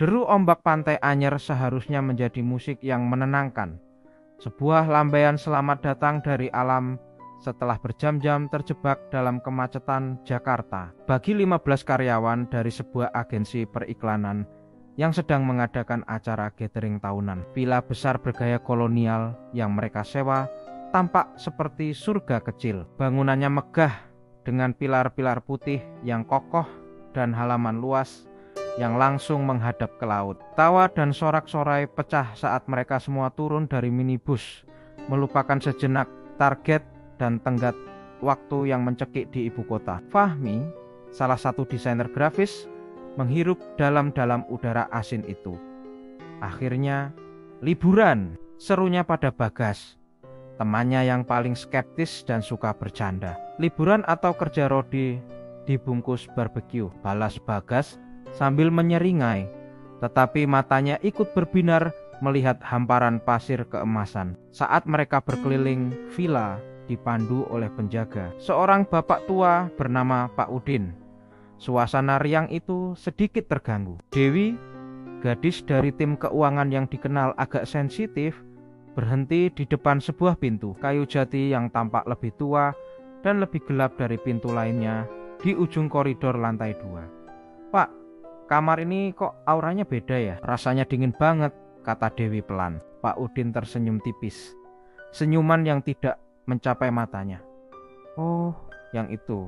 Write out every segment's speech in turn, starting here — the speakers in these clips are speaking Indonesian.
Deru ombak pantai Anyer seharusnya menjadi musik yang menenangkan. Sebuah lambaian selamat datang dari alam setelah berjam-jam terjebak dalam kemacetan Jakarta. Bagi 15 karyawan dari sebuah agensi periklanan yang sedang mengadakan acara gathering tahunan, villa besar bergaya kolonial yang mereka sewa tampak seperti surga kecil. Bangunannya megah dengan pilar-pilar putih yang kokoh dan halaman luas yang langsung menghadap ke laut. Tawa dan sorak-sorai pecah saat mereka semua turun dari minibus, melupakan sejenak target dan tenggat waktu yang mencekik di ibu kota. Fahmi, salah satu desainer grafis, menghirup dalam-dalam udara asin itu. Akhirnya, liburan, serunya pada Bagas, temannya yang paling skeptis dan suka bercanda. Liburan atau kerja rodi dibungkus barbeque, balas Bagas sambil menyeringai, tetapi matanya ikut berbinar melihat hamparan pasir keemasan. Saat mereka berkeliling villa dipandu oleh penjaga, seorang bapak tua bernama Pak Udin. Suasana riang itu sedikit terganggu. Dewi, gadis dari tim keuangan yang dikenal agak sensitif, berhenti di depan sebuah pintu kayu jati yang tampak lebih tua dan lebih gelap dari pintu lainnya di ujung koridor lantai 2. "Pak, kamar ini kok auranya beda ya? Rasanya dingin banget," kata Dewi pelan. Pak Udin tersenyum tipis, senyuman yang tidak mencapai matanya. "Oh, yang itu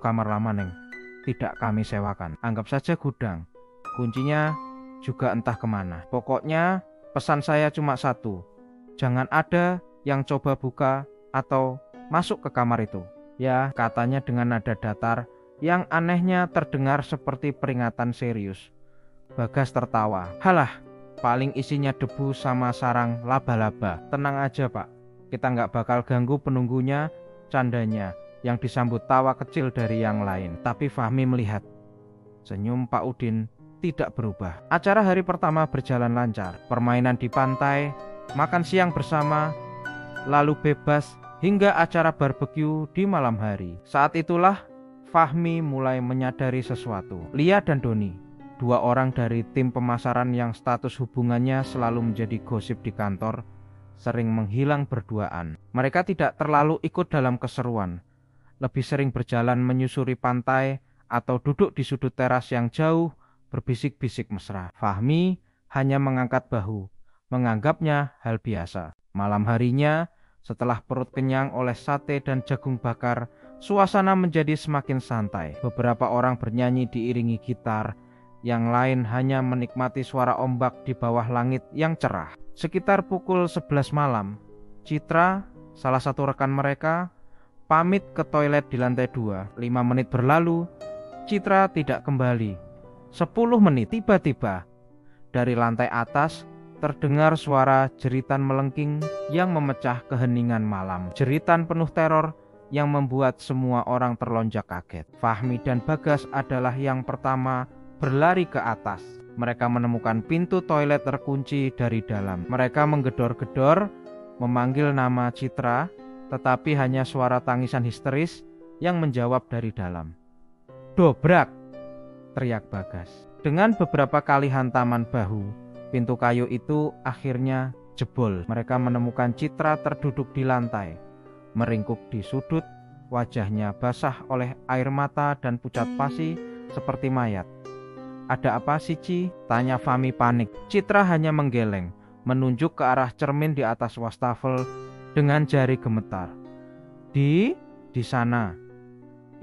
kamar lama, Neng. Tidak kami sewakan. Anggap saja gudang. Kuncinya juga entah kemana. Pokoknya pesan saya cuma satu. Jangan ada yang coba buka atau masuk ke kamar itu." "Ya," katanya dengan nada datar yang anehnya terdengar seperti peringatan serius. Bagas tertawa. "Halah, paling isinya debu sama sarang laba-laba. Tenang aja, Pak. Kita nggak bakal ganggu penunggunya," candanya yang disambut tawa kecil dari yang lain. Tapi Fahmi melihat senyum Pak Udin tidak berubah. Acara hari pertama berjalan lancar. Permainan di pantai, makan siang bersama, lalu bebas hingga acara barbeque di malam hari. Saat itulah Fahmi mulai menyadari sesuatu. Lia dan Doni, dua orang dari tim pemasaran yang status hubungannya selalu menjadi gosip di kantor, sering menghilang berduaan. Mereka tidak terlalu ikut dalam keseruan, lebih sering berjalan menyusuri pantai atau duduk di sudut teras yang jauh berbisik-bisik mesra. Fahmi hanya mengangkat bahu, menganggapnya hal biasa. Malam harinya, setelah perut kenyang oleh sate dan jagung bakar, suasana menjadi semakin santai. Beberapa orang bernyanyi diiringi gitar, yang lain hanya menikmati suara ombak di bawah langit yang cerah. Sekitar pukul 11 malam, Citra, salah satu rekan mereka, pamit ke toilet di lantai 2. 5 menit berlalu, Citra tidak kembali. 10 menit, tiba-tiba dari lantai atas terdengar suara jeritan melengking yang memecah keheningan malam. Jeritan penuh teror yang membuat semua orang terlonjak kaget. Fahmi dan Bagas adalah yang pertama berlari ke atas. Mereka menemukan pintu toilet terkunci dari dalam. Mereka menggedor-gedor, memanggil nama Citra, tetapi hanya suara tangisan histeris yang menjawab dari dalam. "Dobrak!" teriak Bagas. Dengan beberapa kali hantaman bahu, pintu kayu itu akhirnya jebol. Mereka menemukan Citra terduduk di lantai, meringkuk di sudut, wajahnya basah oleh air mata dan pucat pasi seperti mayat. "Ada apa sih, Ci?" tanya Fahmi panik. Citra hanya menggeleng, menunjuk ke arah cermin di atas wastafel dengan jari gemetar. Di sana,"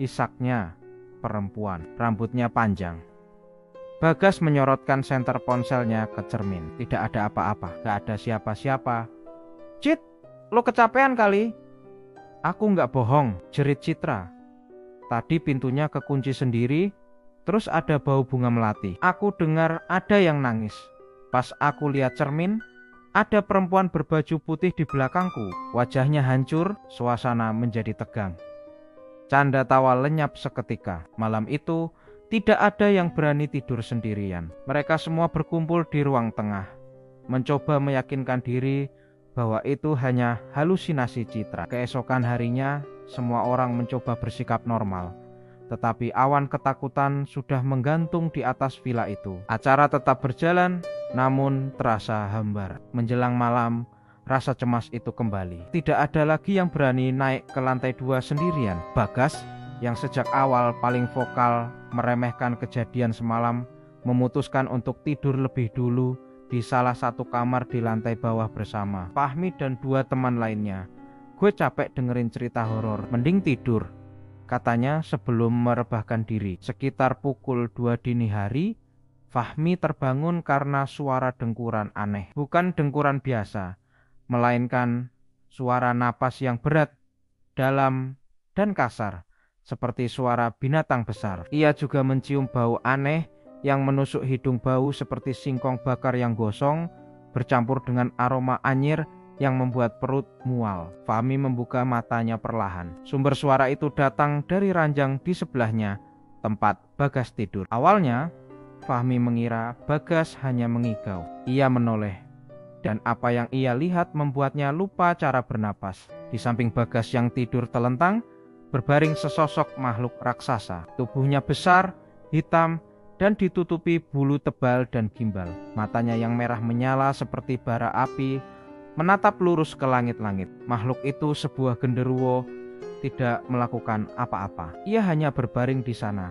isaknya perempuan, rambutnya panjang. Bagas menyorotkan senter ponselnya ke cermin. "Tidak ada apa-apa, gak ada siapa-siapa." "Cit, lo kecapean kali." "Aku nggak bohong," jerit Citra. "Tadi pintunya kekunci sendiri, terus ada bau bunga melati. Aku dengar ada yang nangis. Pas aku lihat cermin, ada perempuan berbaju putih di belakangku." Wajahnya hancur, suasana menjadi tegang. Canda tawa lenyap seketika. Malam itu, tidak ada yang berani tidur sendirian. Mereka semua berkumpul di ruang tengah, mencoba meyakinkan diri bahwa itu hanya halusinasi Citra. Keesokan harinya, semua orang mencoba bersikap normal. tetapi awan ketakutan sudah menggantung di atas villa itu. Acara tetap berjalan, namun terasa hambar. Menjelang malam, rasa cemas itu kembali. Tidak ada lagi yang berani naik ke lantai 2 sendirian. Bagas, yang sejak awal paling vokal meremehkan kejadian semalam, memutuskan untuk tidur lebih dulu di salah satu kamar di lantai bawah bersama Fahmi dan 2 teman lainnya. "Gue capek dengerin cerita horor, mending tidur," katanya sebelum merebahkan diri. Sekitar pukul 2 dini hari, Fahmi terbangun karena suara dengkuran aneh. Bukan dengkuran biasa, melainkan suara napas yang berat, dalam, dan kasar, seperti suara binatang besar. Ia juga mencium bau aneh yang menusuk hidung, bau seperti singkong bakar yang gosong, bercampur dengan aroma anyir yang membuat perut mual. Fahmi membuka matanya perlahan. Sumber suara itu datang dari ranjang di sebelahnya, tempat Bagas tidur. Awalnya, Fahmi mengira Bagas hanya mengigau. Ia menoleh, dan apa yang ia lihat membuatnya lupa cara bernapas. Di samping Bagas yang tidur telentang, berbaring sesosok makhluk raksasa. Tubuhnya besar, hitam, dan ditutupi bulu tebal dan gimbal. Matanya yang merah menyala seperti bara api, menatap lurus ke langit-langit. Makhluk itu sebuah genderuwo, tidak melakukan apa-apa. Ia hanya berbaring di sana,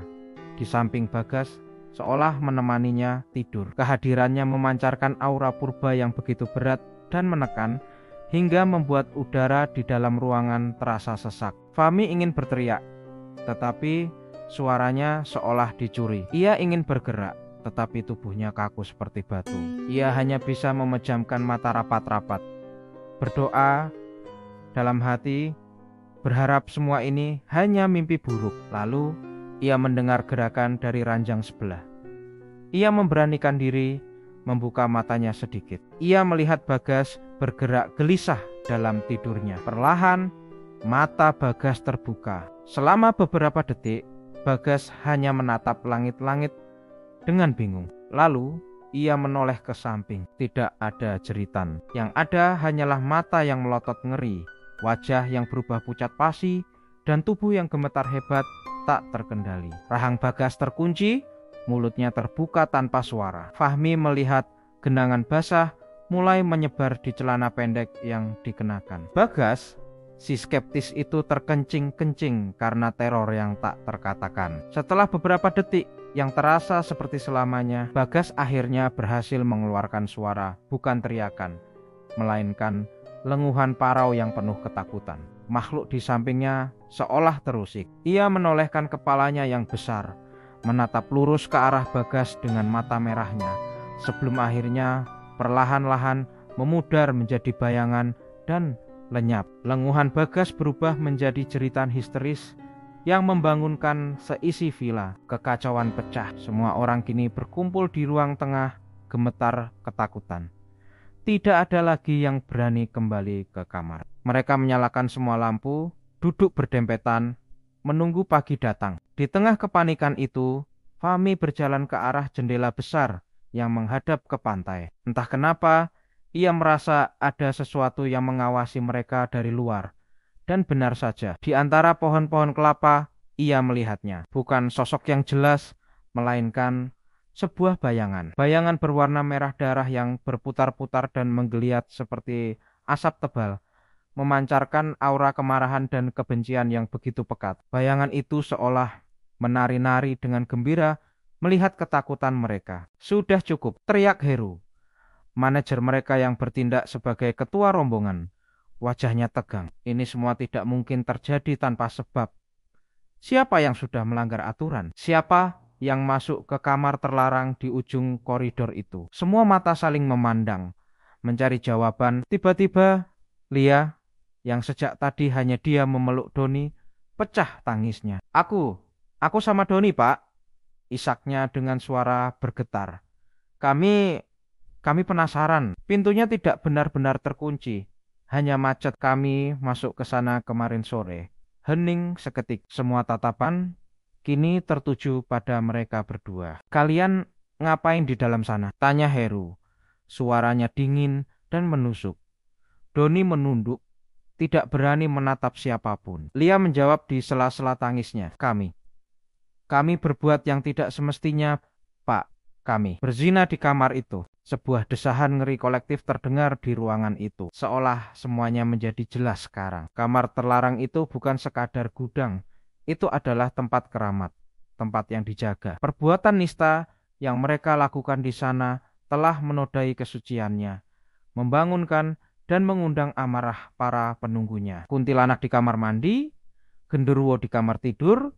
di samping Bagas, seolah menemaninya tidur. Kehadirannya memancarkan aura purba yang begitu berat dan menekan, hingga membuat udara di dalam ruangan terasa sesak. Fahmi ingin berteriak, tetapi suaranya seolah dicuri. Ia ingin bergerak, tetapi tubuhnya kaku seperti batu. Ia hanya bisa memejamkan mata rapat-rapat, berdoa dalam hati, berharap semua ini hanya mimpi buruk. Lalu ia mendengar gerakan dari ranjang sebelah. Ia memberanikan diri membuka matanya sedikit. Ia melihat Bagas bergerak gelisah dalam tidurnya. Perlahan, mata Bagas terbuka. Selama beberapa detik, Bagas hanya menatap langit-langit dengan bingung. Lalu ia menoleh ke samping. Tidak ada jeritan. Yang ada hanyalah mata yang melotot ngeri, wajah yang berubah pucat pasi, dan tubuh yang gemetar hebat tak terkendali. Rahang Bagas terkunci, mulutnya terbuka tanpa suara. Fahmi melihat genangan basah mulai menyebar di celana pendek yang dikenakan. Bagas, si skeptis itu, terkencing-kencing karena teror yang tak terkatakan. Setelah beberapa detik yang terasa seperti selamanya, Bagas akhirnya berhasil mengeluarkan suara, bukan teriakan, melainkan lenguhan parau yang penuh ketakutan. Makhluk di sampingnya seolah terusik. Ia menolehkan kepalanya yang besar, menatap lurus ke arah Bagas dengan mata merahnya, sebelum akhirnya perlahan-lahan memudar menjadi bayangan dan lenyap. Lenguhan Bagas berubah menjadi jeritan histeris yang membangunkan seisi villa. Kekacauan pecah. Semua orang kini berkumpul di ruang tengah, gemetar ketakutan. Tidak ada lagi yang berani kembali ke kamar. Mereka menyalakan semua lampu, duduk berdempetan, menunggu pagi datang. Di tengah kepanikan itu, Fahmi berjalan ke arah jendela besar yang menghadap ke pantai. Entah kenapa, ia merasa ada sesuatu yang mengawasi mereka dari luar. Dan benar saja, di antara pohon-pohon kelapa, ia melihatnya. Bukan sosok yang jelas, melainkan sebuah bayangan. Bayangan berwarna merah darah yang berputar-putar dan menggeliat seperti asap tebal, memancarkan aura kemarahan dan kebencian yang begitu pekat. Bayangan itu seolah menari-nari dengan gembira melihat ketakutan mereka. "Sudah cukup," teriak Heru, manajer mereka yang bertindak sebagai ketua rombongan. Wajahnya tegang. Ini semua tidak mungkin terjadi tanpa sebab. Siapa yang sudah melanggar aturan? Siapa yang masuk ke kamar terlarang di ujung koridor itu? Semua mata saling memandang, mencari jawaban. Tiba-tiba, Lia, yang sejak tadi hanya dia memeluk Doni, pecah tangisnya. Aku sama Doni, Pak," isaknya dengan suara bergetar. Kami penasaran. Pintunya tidak benar-benar terkunci. Hanya macet. Kami masuk ke sana kemarin sore. Hening seketik. Semua tatapan kini tertuju pada mereka berdua. "Kalian ngapain di dalam sana?" tanya Heru. Suaranya dingin dan menusuk. Doni menunduk, tidak berani menatap siapapun. Lia menjawab di sela-sela tangisnya. Kami Kami berbuat yang tidak semestinya, Pak. Kami berzina di kamar itu. Sebuah desahan ngeri kolektif terdengar di ruangan itu. Seolah semuanya menjadi jelas sekarang. Kamar terlarang itu bukan sekadar gudang. Itu adalah tempat keramat, tempat yang dijaga. Perbuatan nista yang mereka lakukan di sana telah menodai kesuciannya, membangunkan dan mengundang amarah para penunggunya. Kuntilanak di kamar mandi, genderuwo di kamar tidur,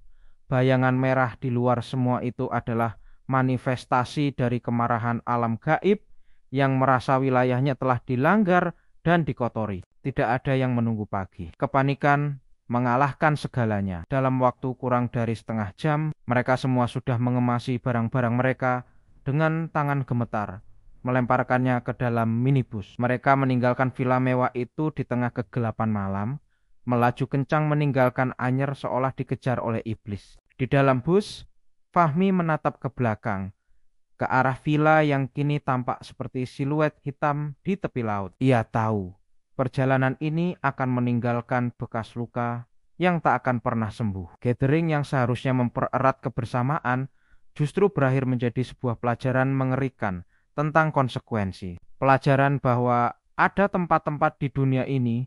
bayangan merah di luar semua itu adalah manifestasi dari kemarahan alam gaib yang merasa wilayahnya telah dilanggar dan dikotori. Tidak ada yang menunggu pagi. Kepanikan mengalahkan segalanya. Dalam waktu kurang dari setengah jam, mereka semua sudah mengemasi barang-barang mereka dengan tangan gemetar, melemparkannya ke dalam minibus. Mereka meninggalkan villa mewah itu di tengah kegelapan malam, melaju kencang meninggalkan Anyer seolah dikejar oleh iblis. Di dalam bus, Fahmi menatap ke belakang, ke arah villa yang kini tampak seperti siluet hitam di tepi laut. Ia tahu, perjalanan ini akan meninggalkan bekas luka yang tak akan pernah sembuh. Gathering yang seharusnya mempererat kebersamaan justru berakhir menjadi sebuah pelajaran mengerikan tentang konsekuensi. Pelajaran bahwa ada tempat-tempat di dunia ini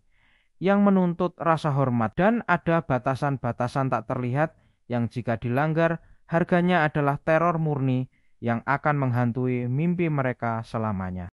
yang menuntut rasa hormat dan ada batasan-batasan tak terlihat yang jika dilanggar harganya adalah teror murni yang akan menghantui mimpi mereka selamanya.